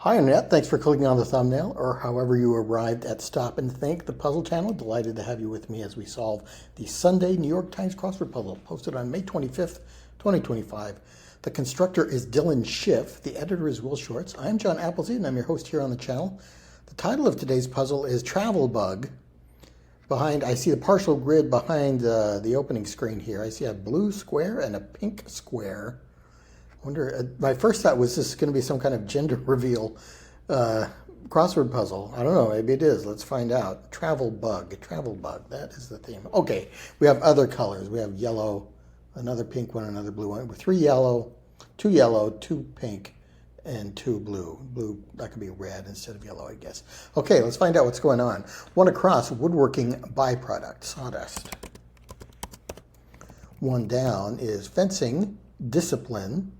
Hi Annette, thanks for clicking on the thumbnail, or however you arrived at Stop and Think, the puzzle channel. Delighted to have you with me as we solve the Sunday New York Times Crossword puzzle, posted on May 25th, 2025. The constructor is Dylan Schiff, the editor is Will Shorts. I'm John Appleseed, and I'm your host here on the channel. The title of today's puzzle is Travel Bug. I see the partial grid behind the opening screen here. I see a blue square and a pink square. My first thought was this is going to be some kind of gender reveal crossword puzzle. I don't know, maybe it is. Let's find out. Travel bug, that is the theme. Okay, we have other colors. We have yellow, another pink one, another blue one. With two yellow, two pink, and two blue. Blue, that could be red instead of yellow, I guess. Okay, let's find out what's going on. One across, woodworking byproduct, sawdust. One down is fencing, discipline.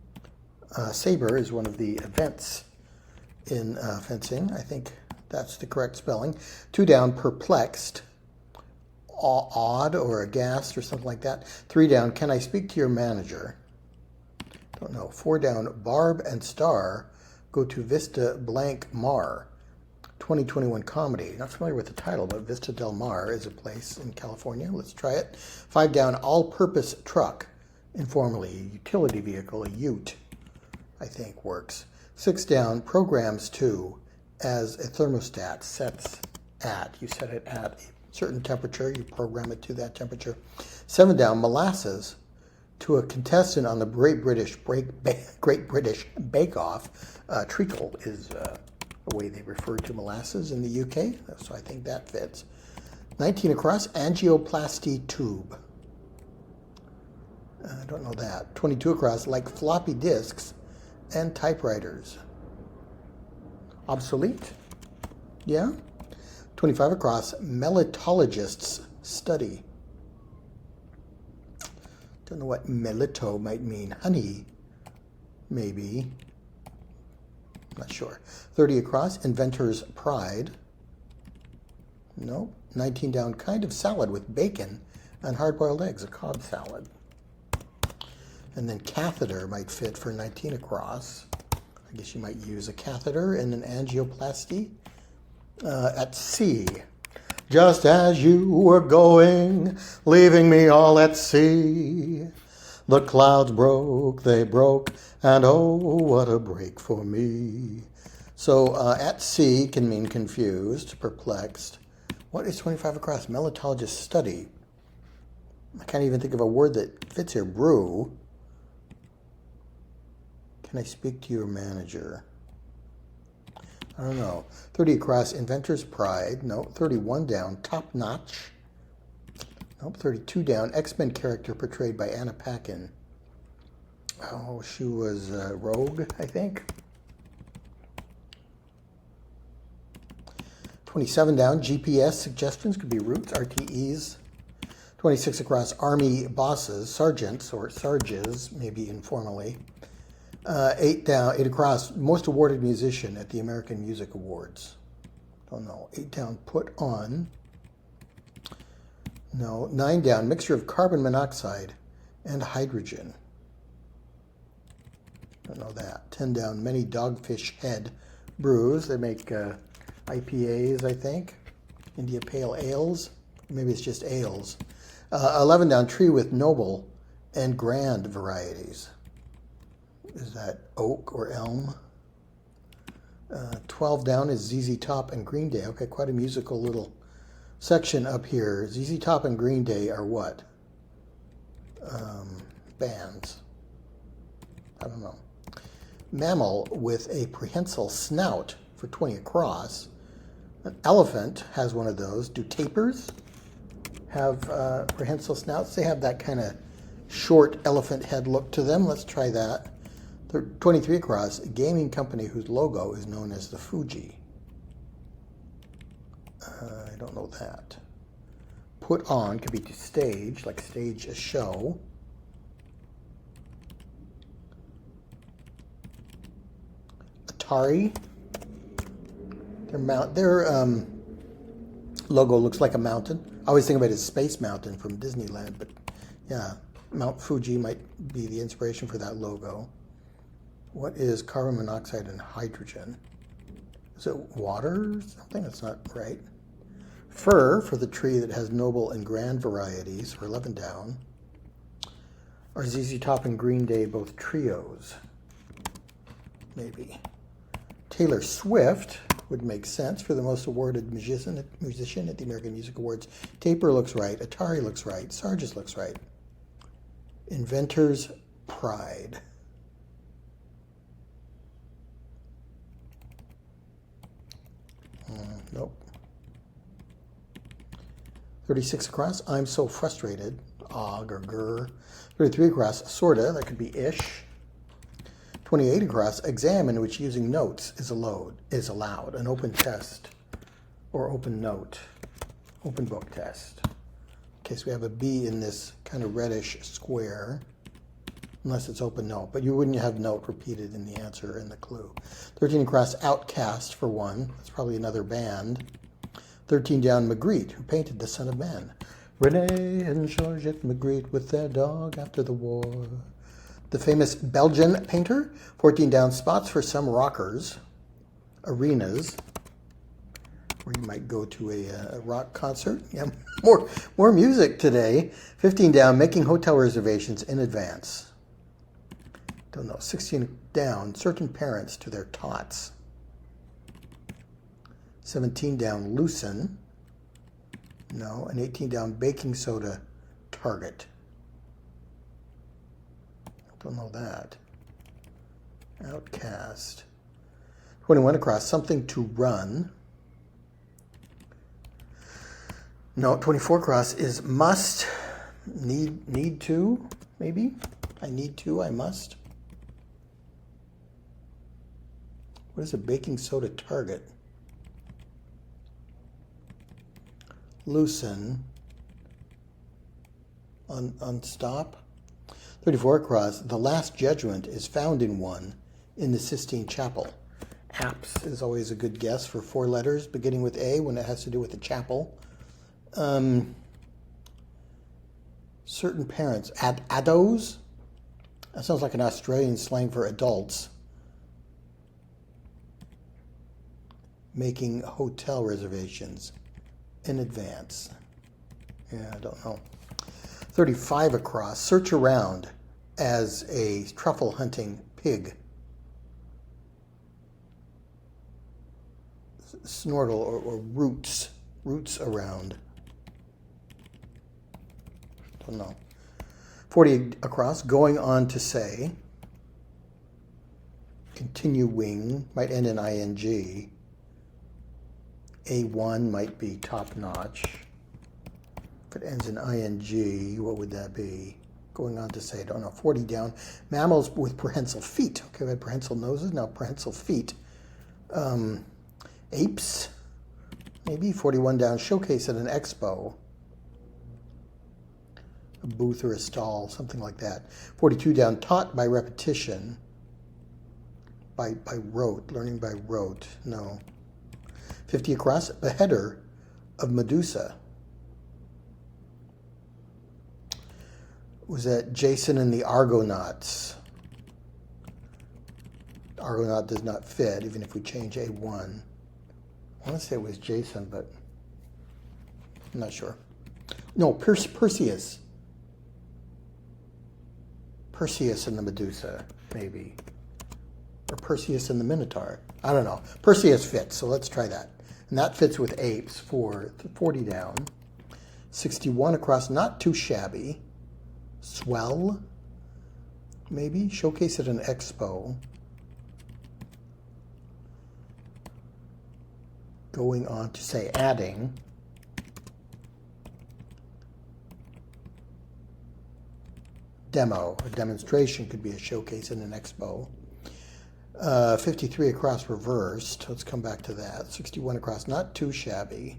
Saber is one of the events in fencing. I think that's the correct spelling. Two down, perplexed, awed or aghast or something like that. Three down, can I speak to your manager? Don't know. Four down, Barb and Star go to Vista Blank Mar. 2021 comedy. Not familiar with the title, but Vista Del Mar is a place in California. Let's try it. Five down, all-purpose truck. Informally, utility vehicle, a ute, I think works. Six down, programs to as a thermostat sets at. You set it at a certain temperature, you program it to that temperature. Seven down, molasses to a contestant on the Great British Bake Off. Treacle is a way they refer to molasses in the UK, so I think that fits. 19 across, angioplasty tube. I don't know that. 22 across, like floppy disks and typewriters. Obsolete? Yeah. 25 across, melitologists study. Don't know what melito might mean. Honey, maybe. Not sure. 30 across, inventor's pride. Nope. 19 down, kind of salad with bacon and hard-boiled eggs, a Cobb salad. And then catheter might fit for 19 across. I guess you might use a catheter in an angioplasty. At sea. Just as you were going, leaving me all at sea. The clouds broke, they broke, and oh, what a break for me. So at sea can mean confused, perplexed. What is 25 across? Melitologist study. I can't even think of a word that fits here. Brew. Can I speak to your manager? I don't know. 30 across, inventor's pride. No. 31 down, top notch. Nope. 32 down, X-Men character portrayed by Anna Paquin. Oh, she was Rogue, I think. 27 down, GPS suggestions, could be routes, RTEs. 26 across, army bosses, sergeants or sarges, maybe informally. 8 across, most awarded musician at the American Music Awards. Don't know. 8 down, put on. No. 9 down, mixture of carbon monoxide and hydrogen. Don't know that. 10 down, many dogfish head brews. They make IPAs, I think. India Pale Ales. Maybe it's just ales. 11 down, tree with noble and grand varieties. Is that oak or elm? 12 down is ZZ Top and Green Day. Okay, quite a musical little section up here. ZZ Top and Green Day are what? Bands. I don't know. Mammal with a prehensile snout for 20 across. An elephant has one of those. Do tapirs have prehensile snouts? They have that kind of short elephant head look to them. Let's try that. 23 across, a gaming company whose logo is known as the Fuji. I don't know that. Put on could be to stage, like stage a show. Atari. Their logo looks like a mountain. I always think about it as Space Mountain from Disneyland, but yeah, Mount Fuji might be the inspiration for that logo. What is carbon monoxide and hydrogen? Is it water or something? That's not right. Fir, for the tree that has noble and grand varieties, for 11 down. Are ZZ Top and Green Day both trios? Maybe. Taylor Swift would make sense for the most awarded musician at the American Music Awards. Taper looks right. Atari looks right. Sargis looks right. Inventor's Pride. Nope. 36 across, I'm so frustrated. Og or gur. 33 across, sorta, that could be ish. 28 across, exam in which using notes is allowed. An open test or open note. Open book test. Okay, so we have a B in this kind of reddish square. Unless it's open note, but you wouldn't have note repeated in the answer in the clue. 13 across, Outcast for 1. That's probably another band. 13 down, Magritte, who painted The Son of Man. Rene and Georgette Magritte with their dog after the war. The famous Belgian painter. 14 down, spots for some rockers. Arenas, where you might go to a rock concert. Yeah, more music today. 15 down, making hotel reservations in advance. Don't know. 16 down, certain parents to their tots. 17 down, loosen. No. And 18 down, baking soda target. Don't know that. Outcast. 21 across, something to run. No, 24 across is must. Need to, maybe? I need to, I must. What is a baking soda target? Loosen. Unstop. 34 across. The Last Judgment is found in one in the Sistine Chapel. Apps is always a good guess for 4 letters beginning with A when it has to do with the chapel. Certain parents. Addos? That sounds like an Australian slang for adults. Making hotel reservations in advance. Yeah, I don't know. 35 across. Search around as a truffle hunting pig. Snortle or roots. Roots around. Don't know. 40 across. Going on to say. Continuing. Might end in ing. A1 might be top notch. If it ends in ing, what would that be? Going on to say, I don't know. 40 down. Mammals with prehensile feet. Okay, we had prehensile noses, now prehensile feet. Apes, maybe. 41 down. Showcase at an expo. A booth or a stall, something like that. 42 down. Taught by repetition. By rote. Learning by rote. No. 50 across, beheader of Medusa. Was that Jason and the Argonauts? Argonaut does not fit, even if we change A1. I want to say it was Jason, but I'm not sure. No, Perseus. Perseus and the Medusa, maybe. Or Perseus and the Minotaur. I don't know. Perseus fits, so let's try that. And that fits with apes for 40 down. 61 across, not too shabby. Swell, maybe. Showcase at an expo. Going on to say adding. Demo, a demonstration could be a showcase in an expo. 53 across reversed. Let's come back to that. 61 across, not too shabby.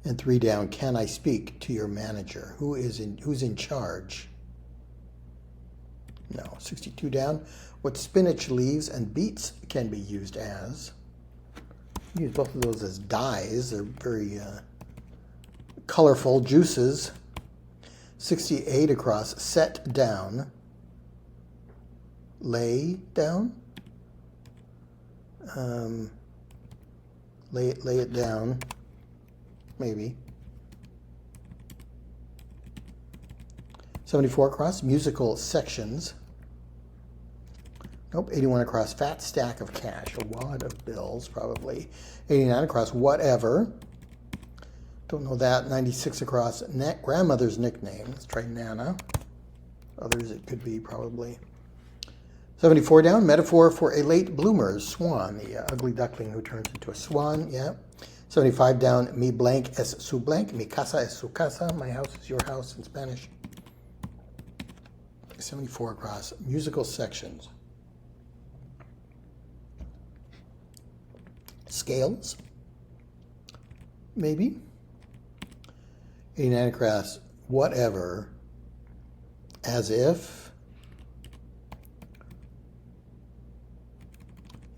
And 3 down, can I speak to your manager? Who's in charge? No. 62 down, what spinach leaves and beets can be used as? Use both of those as dyes. They're very colorful juices. 68 across, set down. Lay down? Lay it down, maybe. 74 across, musical sections. Nope, 81 across, fat stack of cash, a wad of bills, probably. 89 across, whatever. Don't know that. 96 across, grandmother's nickname. Let's try Nana. Others it could be, probably. 74 down, metaphor for a late bloomer, swan, the ugly duckling who turns into a swan, yeah. 75 down, mi blank es su blank, mi casa es su casa, my house is your house in Spanish. 74 across, musical sections. Scales, maybe. 89 across, whatever, as if.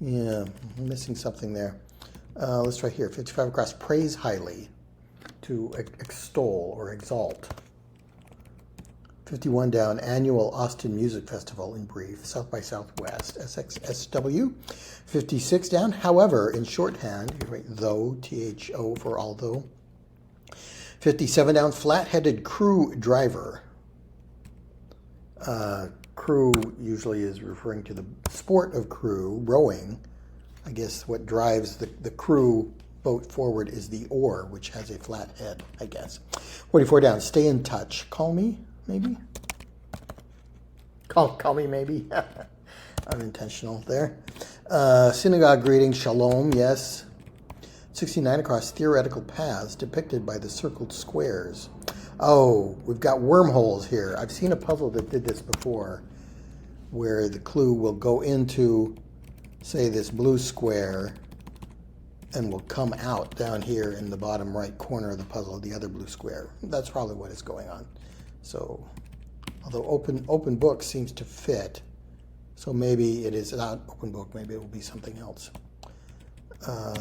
Yeah, I'm missing something there. Let's try here. 55 across, praise highly, to extol or exalt. 51 down, annual Austin Music Festival in brief, South by Southwest, SXSW. 56 down, however, in shorthand, you write though, THO for although. 57 down, flat-headed crew driver. Crew usually is referring to the sport of crew, rowing. I guess what drives the crew boat forward is the oar, which has a flat head, I guess. 44 down, stay in touch. Call me, maybe? Call me, maybe? Unintentional there. Synagogue greeting, shalom, yes. 69 across, theoretical paths depicted by the circled squares. Oh, we've got wormholes here. I've seen a puzzle that did this before, where the clue will go into, say, this blue square and will come out down here in the bottom right corner of the puzzle, the other blue square. That's probably what is going on. So, although open book seems to fit, so maybe it is not open book, maybe it will be something else.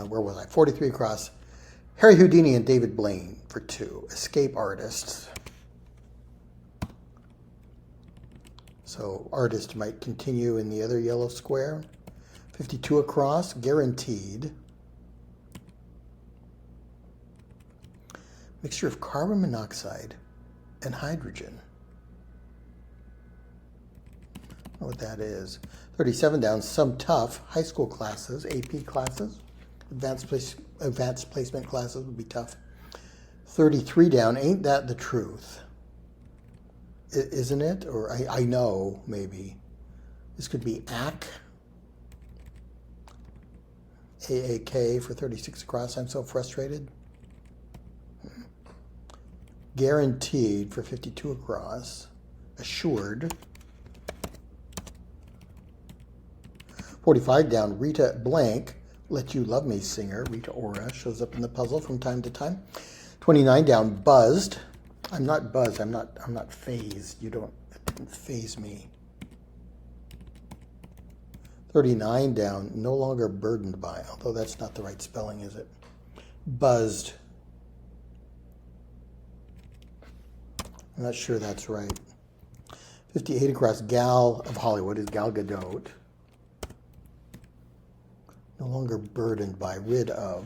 Where was I? 43 across. Harry Houdini and David Blaine for 2. Escape artists. So artist might continue in the other yellow square. 52 across, guaranteed. Mixture of carbon monoxide and hydrogen. I don't know what that is. 37 down, some tough high school classes, AP classes. Advanced placement classes would be tough. 33 down, ain't that the truth? Isn't it? Or I know, maybe. This could be AAK for 36 across. I'm so frustrated. Guaranteed for 52 across. Assured. 45 down, Rita Blank, Let You Love Me singer. Rita Ora shows up in the puzzle from time to time. 29 down, buzzed. I'm not buzzed. I'm not phased. It didn't faze me. 39 down, no longer burdened by, although that's not the right spelling, is it? Buzzed. I'm not sure that's right. 58 across, Gal of Hollywood is Gal Gadot. No longer burdened by, rid of.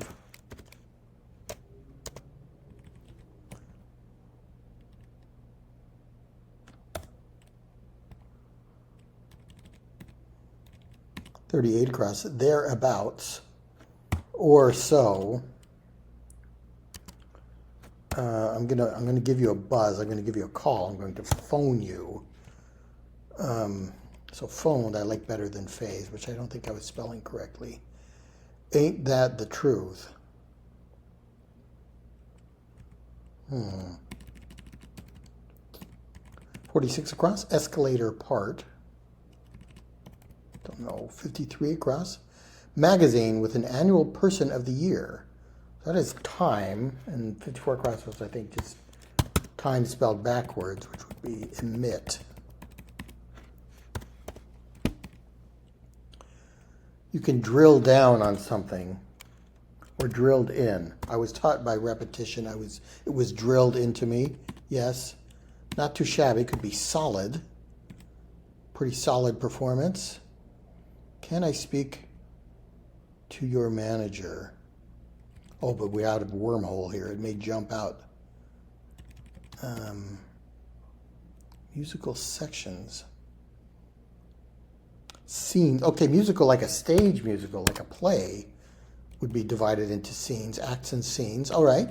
$38 across, thereabouts, or so. I'm gonna give you a buzz. I'm gonna give you a call. I'm going to phone you. So phoned I like better than phase, which I don't think I was spelling correctly. Ain't that the truth? 46 across, escalator part. Don't know. 53 across, magazine with an annual person of the year. That is time, and 54 across was, I think, just time spelled backwards, which would be emit. You can drill down on something, or drilled in. I was taught by repetition. It was drilled into me. Yes, not too shabby. Could be solid. Pretty solid performance. Can I speak to your manager. Oh, but we're out of a wormhole here. It may jump out. Musical sections. Scenes. Okay, musical like a stage musical, like a play, would be divided into scenes, acts and scenes. All right.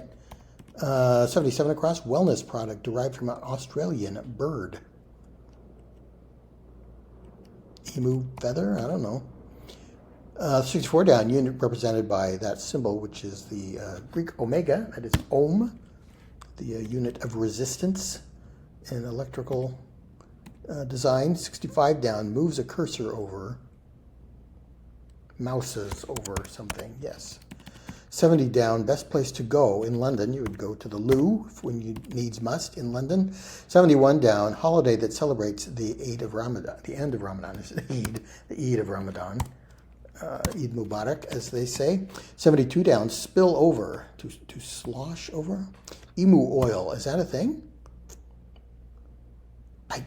77 across, wellness product derived from an Australian bird. Emu feather? I don't know. 64 down, unit represented by that symbol, which is the Greek omega, that is ohm, the unit of resistance in electrical design. 65 down, moves a cursor over, mouses over something, yes. 70 down, best place to go in London. You would go to the loo when you needs must in London. 71 down, holiday that celebrates the Eid of Ramadan. The end of Ramadan is the Eid of Ramadan. Eid Mubarak, as they say. 72 down, spill over, to slosh over. Emu oil, is that a thing? I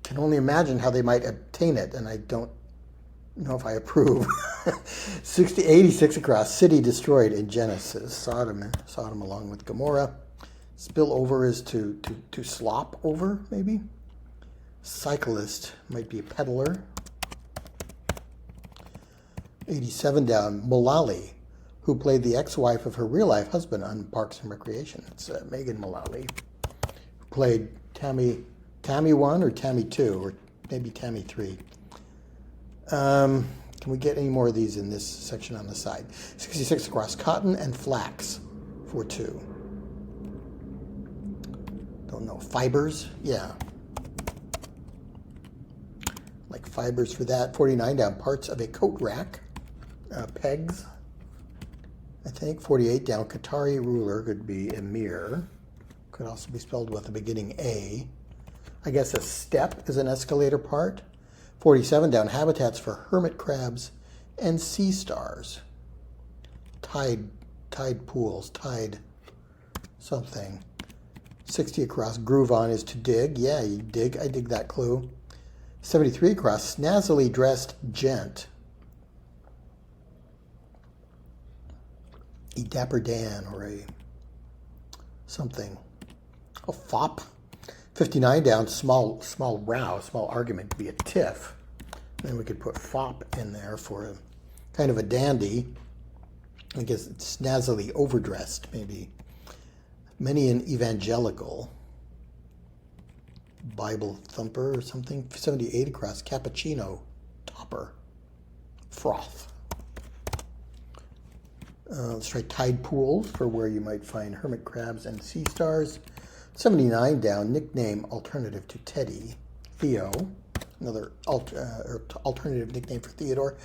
can only imagine how they might obtain it, and I don't know if I approve. 86 across, city destroyed in Genesis. Sodom along with Gomorrah. Spill over is to slop over, maybe. Cyclist might be a peddler. 87 down, Mullally, who played the ex-wife of her real-life husband on Parks and Recreation. It's Megan Mullally, who played Tammy 1 or Tammy 2, or maybe Tammy 3. Can we get any more of these in this section on the side? 66 across, cotton and flax for 2. Don't know, fibers? Yeah. Like fibers for that. 49 down, parts of a coat rack. Pegs, I think. 48 down, Qatari ruler, could be emir. Could also be spelled with the beginning A. I guess a step is an escalator part. 47 down, habitats for hermit crabs and sea stars. Tide pools, tide something. 60 across, groove on is to dig. Yeah, you dig. I dig that clue. 73 across, snazzily dressed gent. A Dapper Dan or a something. A fop. 59 down, small argument could be a tiff. Then we could put fop in there for a kind of a dandy. I guess it's snazzily overdressed, maybe. Many an evangelical. Bible thumper or something. 78 across, cappuccino topper. Froth. Let's try tide pools for where you might find hermit crabs and sea stars. 79 down, nickname alternative to Teddy. Theo, another alternative nickname for Theodore.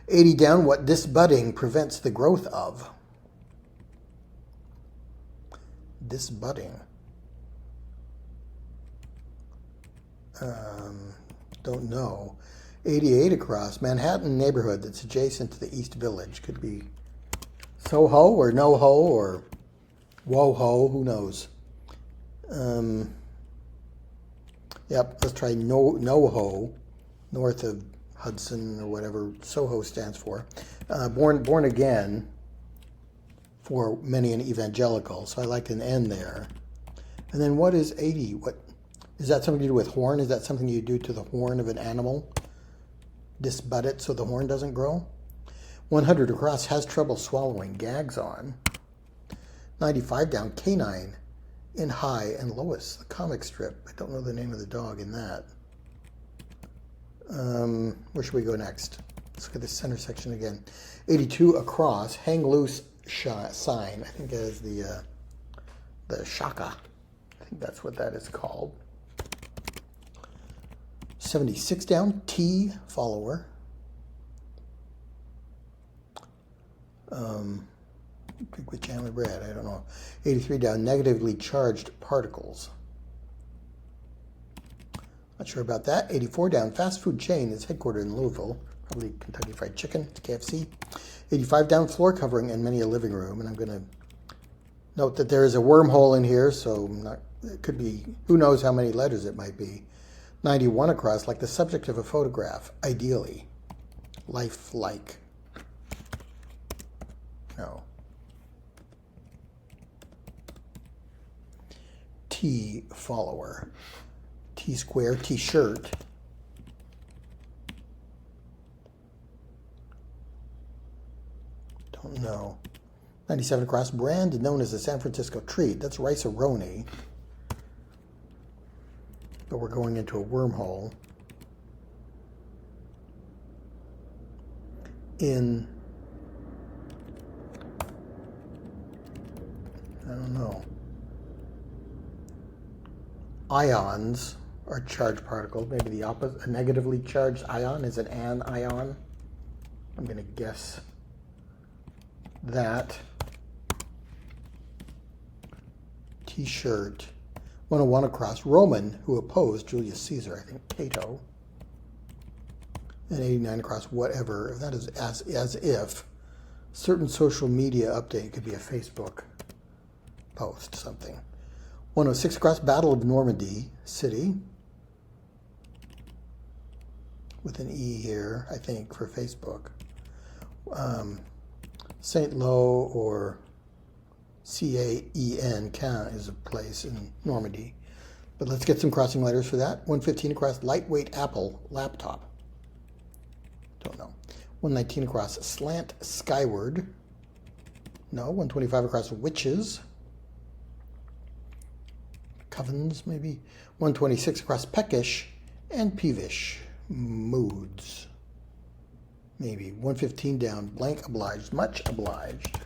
80 down, what disbudding prevents the growth of. Disbudding. Don't know. 88 across, Manhattan neighborhood that's adjacent to the East Village. Could be Soho or No-Ho or Wo-Ho, who knows. Yep, let's try No-Ho, north of Hudson or whatever Soho stands for. Born again for many an evangelical, so I like an N there. And then what is 80? What is that something to do with horn? Is that something you do to the horn of an animal? Disbud it so the horn doesn't grow? 100 across, has trouble swallowing, gags on. 95 down, canine in High and Lois, the comic strip. I don't know the name of the dog in that. Where should we go next? Let's look at the center section again. 82 across, hang loose sign. I think that is the shaka. I think that's what that is called. 76 down, T follower. With jam and bread, I don't know. 83 down, negatively charged particles. Not sure about that. 84 down, fast food chain is headquartered in Louisville. Probably Kentucky Fried Chicken, it's KFC. 85 down, floor covering and many a living room. And I'm going to note that there is a wormhole in here, so it could be, who knows how many letters it might be. 91 across, like the subject of a photograph, ideally. Lifelike. No. T follower. T square, T-shirt. Don't know. 97 across, brand known as the San Francisco treat. That's rice-a-roni. But we're going into a wormhole. In, I don't know. Ions are charged particles. Maybe the opposite, a negatively charged ion is an anion. I'm going to guess that. T-shirt. 101 across. Roman, who opposed Julius Caesar, I think Cato. And 89 across. Whatever. That is as if certain social media update could be a Facebook post, something. 106 across. Battle of Normandy City. With an E here, I think, for Facebook. St. Lo or Caen, Caen is a place in Normandy. But let's get some crossing letters for that. 115 across, lightweight Apple laptop. Don't know. 119 across, slant skyward. No. 125 across, witches. Covens, maybe. 126 across, peckish and peevish. Moods. Maybe. 115 down, blank obliged, much obliged.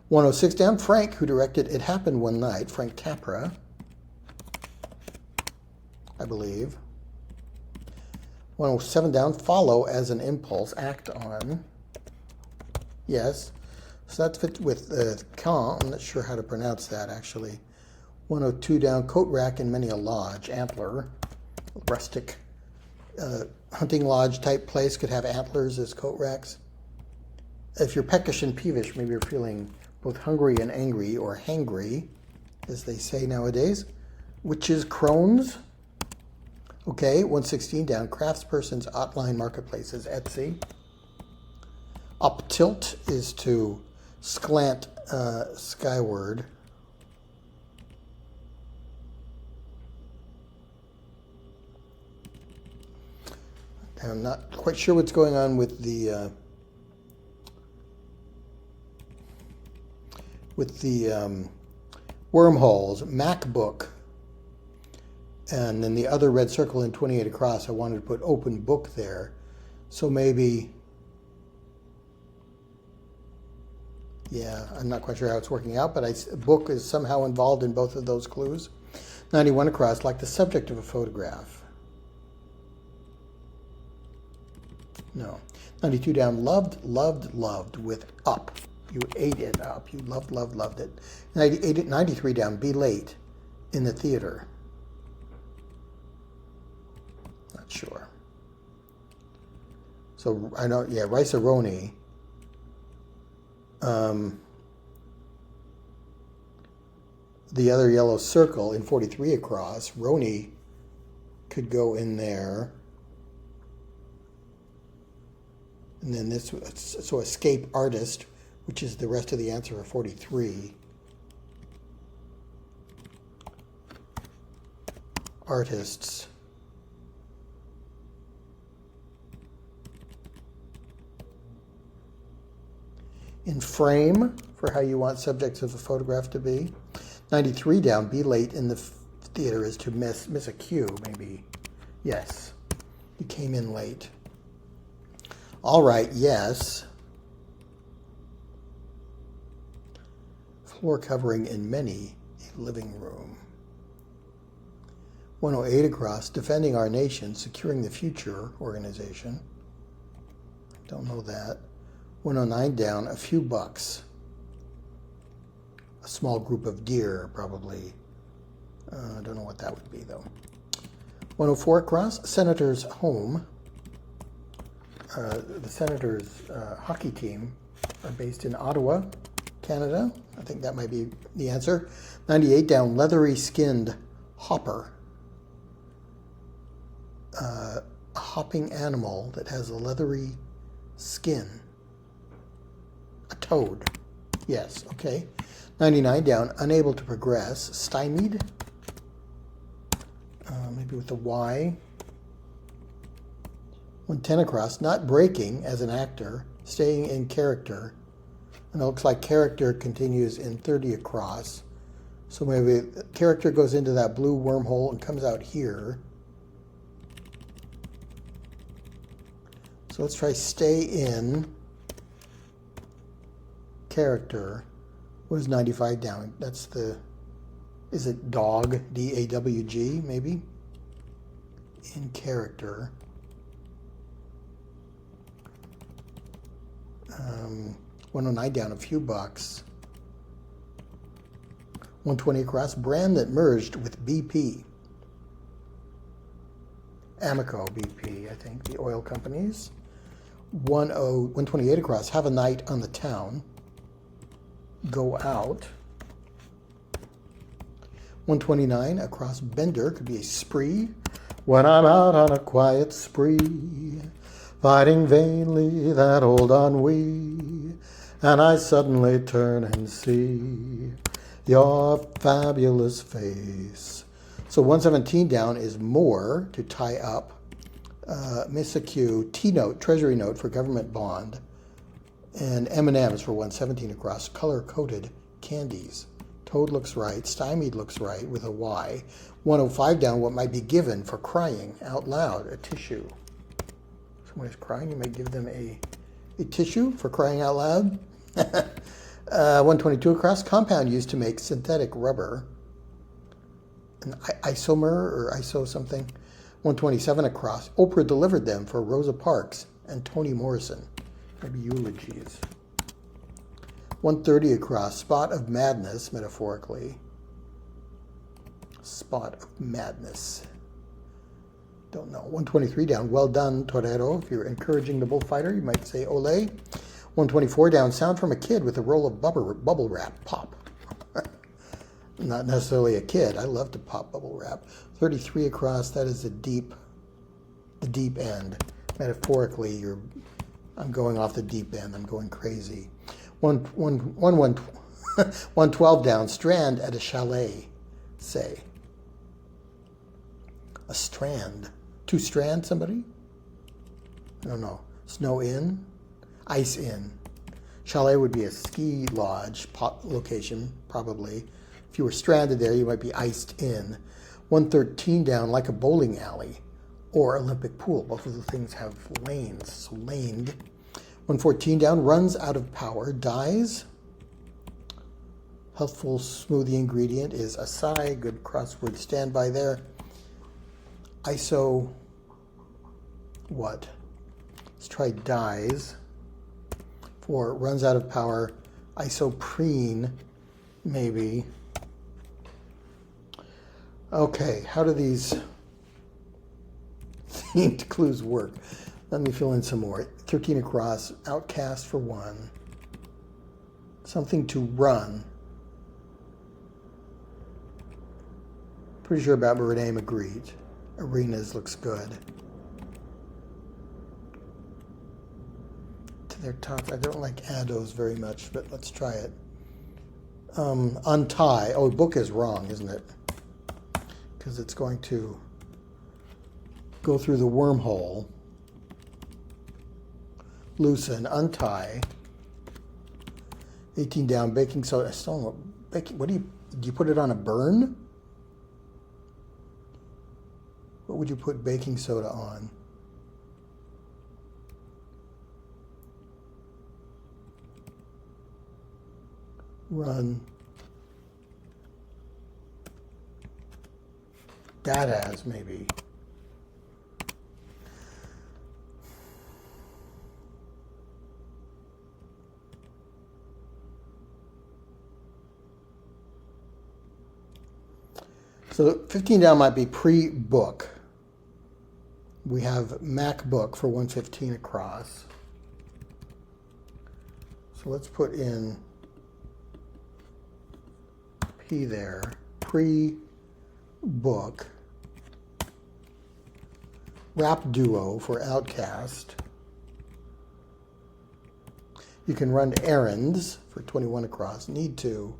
106 down, Frank, who directed It Happened One Night, Frank Capra, I believe. 107 down, follow as an impulse, act on. Yes. So that fits with Caen. I'm not sure how to pronounce that, actually. 102 down, coat rack in many a lodge, antler, rustic hunting lodge type place could have antlers as coat racks. If you're peckish and peevish, maybe you're feeling both hungry and angry, or hangry, as they say nowadays. Witches, crones. Okay, 116 down, craftspersons, online marketplaces, Etsy. Up tilt is to slant skyward. I'm not quite sure what's going on with the wormholes. MacBook, and then the other red circle in 28 across. I wanted to put open book there, so maybe. Yeah, I'm not quite sure how it's working out, but book is somehow involved in both of those clues. 91 across, like the subject of a photograph. No. 92 down, loved, loved, loved with up. You ate it up. You loved, loved, loved it. 93 down, be late in the theater. Not sure. So I know, yeah, rice-a-roni. The other yellow circle in 43 across, Roni could go in there. And then this, so escape artist, which is the rest of the answer for 43. Artists. In frame, for how you want subjects of a photograph to be. 93 down, be late in the theater is to miss a cue, maybe. Yes, you came in late. All right, yes. Floor covering in many a living room. 108 across, defending our nation, securing the future organization. Don't know that. 109 down, a few bucks. A small group of deer, probably. I don't know what that would be, though. 104 across, Senator's home. The Senators' hockey team are based in Ottawa, Canada. I think that might be the answer. 98 down, leathery skinned hopper. A hopping animal that has a leathery skin. A Toad. Yes, okay. 99 down, unable to progress. Stymied. Maybe with a Y. 110 across, not breaking as an actor, staying in character. And it looks like character continues in 30 across. So maybe character goes into that blue wormhole and comes out here. So let's try stay in character. What is 95 down? That's the, is it dog? D-A-W-G maybe? In character. 109 down, a few bucks. 120 across, brand that merged with BP. Amoco BP, I think, the oil companies. 128 across, have a night on the town. Go out. 129 across, bender, could be a spree. When I'm out on a quiet spree, fighting vainly that old ennui, and I suddenly turn and see your fabulous face. So 117 down is more, to tie up. Miss a Q, T-note, treasury note for government bond. And M&M's for 117 across, color-coded candies. Toad looks right, stymied looks right with a Y. 105 down, what might be given for crying out loud, a tissue. Someone is crying, you might give them a tissue for crying out loud. 122 across, compound used to make synthetic rubber. An isomer or iso something. 127 across, Oprah delivered them for Rosa Parks and Toni Morrison. Maybe eulogies. 130 across, spot of madness, metaphorically. Spot of madness. Don't know. 123 down, well done, torero. If you're encouraging the bullfighter, you might say ole. 124 down, sound from a kid with a roll of bubble wrap. Pop. Not necessarily a kid. I love to pop bubble wrap. 33 across, that is the deep end. Metaphorically, I'm going off the deep end. I'm going crazy. 112 down, strand at a chalet, say. A strand. To strand somebody? I don't know. Snow in? Ice in. Chalet would be a ski lodge location, probably. If you were stranded there, you might be iced in. 113 down, like a bowling alley or Olympic pool. Both of the things have lanes, so laned. 114 down, runs out of power, dies. Healthful smoothie ingredient is acai. Good crossword standby there. ISO, what? Let's try dies. For runs out of power, isoprene, maybe. Okay, how do these themed clues work? Let me fill in some more. 13 across, outcast for 1. Something to run. Pretty sure about Renee Magritte. Arenas looks good. To their top, I don't like addos very much, but let's try it. Untie. Oh, book is wrong, isn't it? Because it's going to go through the wormhole. Loosen, untie. 18 down, baking soda. I still don't know. What do you put it on a burn? What would you put baking soda on? Run. That has maybe. So 15 down might be pre-book. We have MacBook for 115 across. So let's put in P there. Pre-book. Rap duo for Outcast. You can run errands for 21 across. Need to.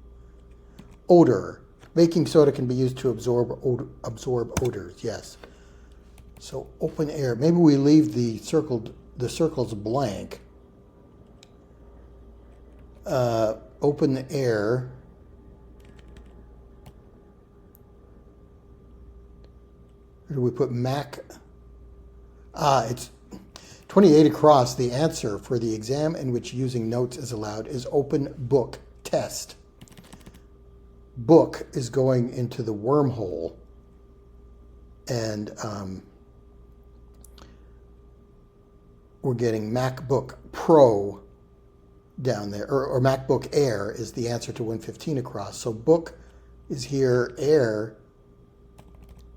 Odor. Baking soda can be used to absorb odors. Yes. So open air. Maybe we leave the circles blank. Open air. Where do we put Mac? It's 28 across. The answer for the exam in which using notes is allowed is open book test. Book is going into the wormhole, and we're getting MacBook Pro down there, or MacBook Air is the answer to 115 across. So book is here, Air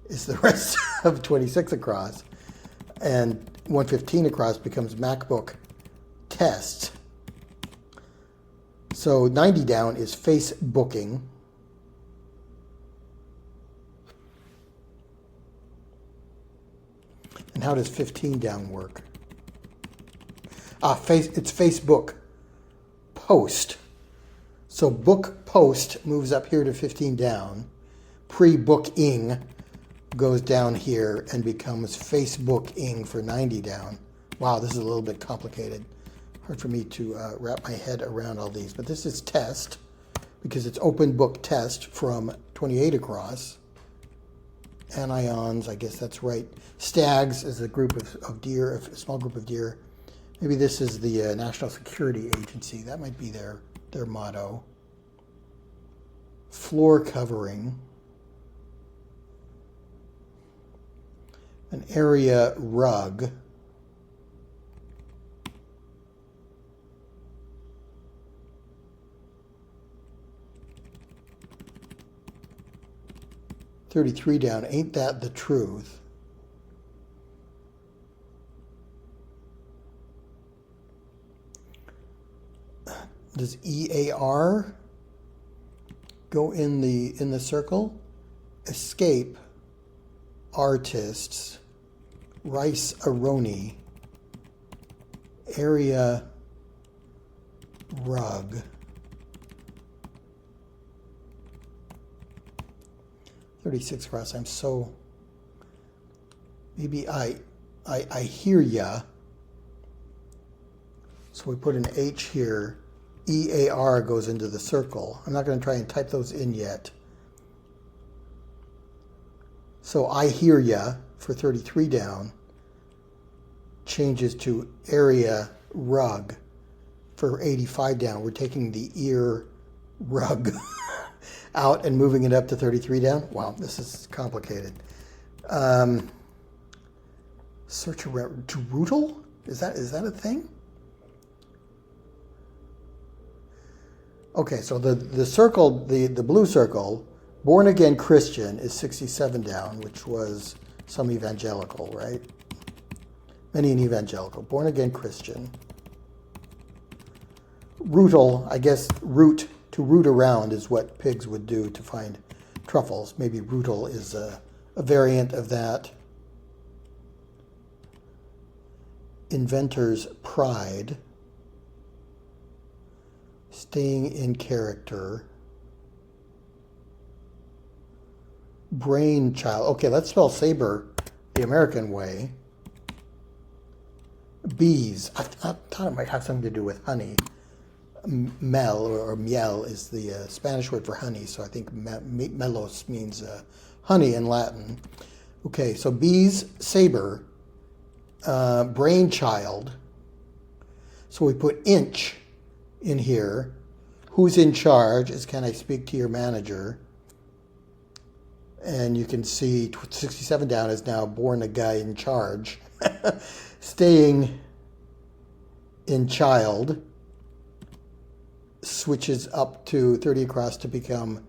is the rest of 26 across, and 115 across becomes MacBook Test. So 90 down is Facebooking. And how does 15 down work? It's Facebook post. So book post moves up here to 15 down. Pre-booking goes down here and becomes Facebooking for 90 down. Wow, this is a little bit complicated. Hard for me to wrap my head around all these. But this is test because it's open book test from 28 across. Anions, I guess that's right. Stags is a group of deer, a small group of deer. Maybe this is the National Security Agency. That might be their motto. Floor covering. An area rug. $33 down. Ain't that the truth? Does EAR go in the circle? Escape artists. Rice Aroni. Area rug. $36 across. I'm so. Maybe I hear ya. So we put an H here. EAR goes into the circle. I'm not going to try and type those in yet. So I hear ya for 33 down changes to area rug for 85 down. We're taking the ear rug out and moving it up to 33 down. Wow, this is complicated. Search around. Drutal? Is that a thing? Okay, so the circle, the blue circle, born again Christian is 67 down, which was some evangelical, right? Many an evangelical. Born again Christian. Rootal, I guess root, to root around is what pigs would do to find truffles. Maybe rootal is a variant of that. Inventor's pride. Staying in character. Brainchild. Okay, let's spell saber the American way. Bees. I thought it might have something to do with honey. Mel or miel is the Spanish word for honey, so I think melos means honey in Latin. Okay, so bees, saber, brainchild. So we put inch in here. Who's in charge is can I speak to your manager? And you can see 67 down is now born a guy in charge. Staying in child switches up to 30 across to become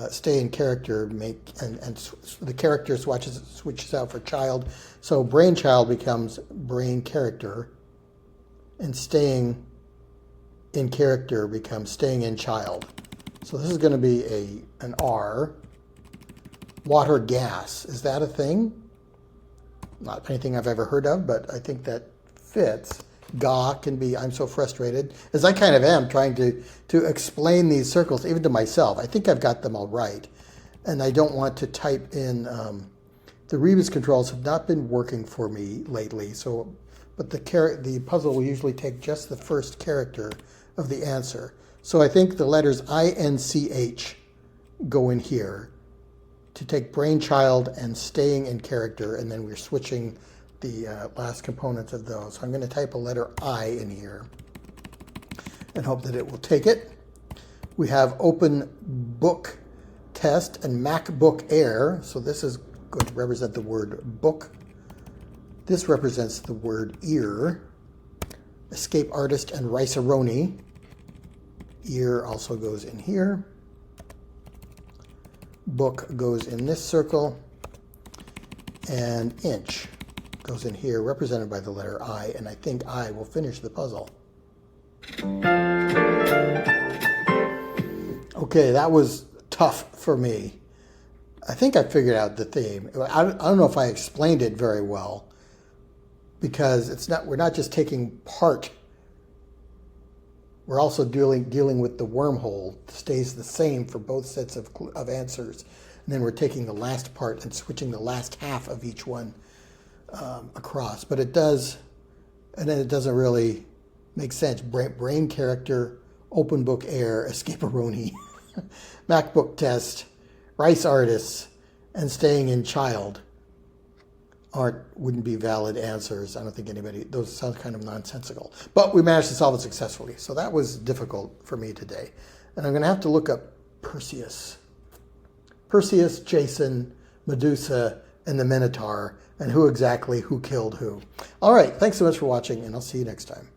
stay in character, and the character switches out for child. So brainchild becomes brain character, and staying in character becomes staying in child. So this is going to be an R. Water gas, is that a thing? Not anything I've ever heard of, but I think that fits. Ga can be I'm so frustrated, as I kind of am trying to explain these circles even to myself. I think I've got them all right. And I don't want to type in, the rebus controls have not been working for me lately. So, but the puzzle will usually take just the first character of the answer. So I think the letters INCH go in here to take brainchild and staying in character, and then we're switching the last components of those. So I'm going to type a letter I in here and hope that it will take it. We have open book test and MacBook Air. So this is going to represent the word book. This represents the word ear. Escape artist and rice-a-roni. Ear also goes in here. Book goes in this circle. And inch goes in here, represented by the letter I, and I think I will finish the puzzle. Okay, that was tough for me. I think I figured out the theme. I don't know if I explained it very well, because we're not just taking part, we're also dealing with the wormhole. It stays the same for both sets of answers. And then we're taking the last part and switching the last half of each one across. But it does, and then it doesn't really make sense. Brain character, open book air, escape-a-roni, MacBook test, rice artists, and staying in child wouldn't be valid answers. I don't think those sound kind of nonsensical. But we managed to solve it successfully. So that was difficult for me today. And I'm going to have to look up Perseus. Perseus, Jason, Medusa, and the Minotaur, and who killed who. All right, thanks so much for watching, and I'll see you next time.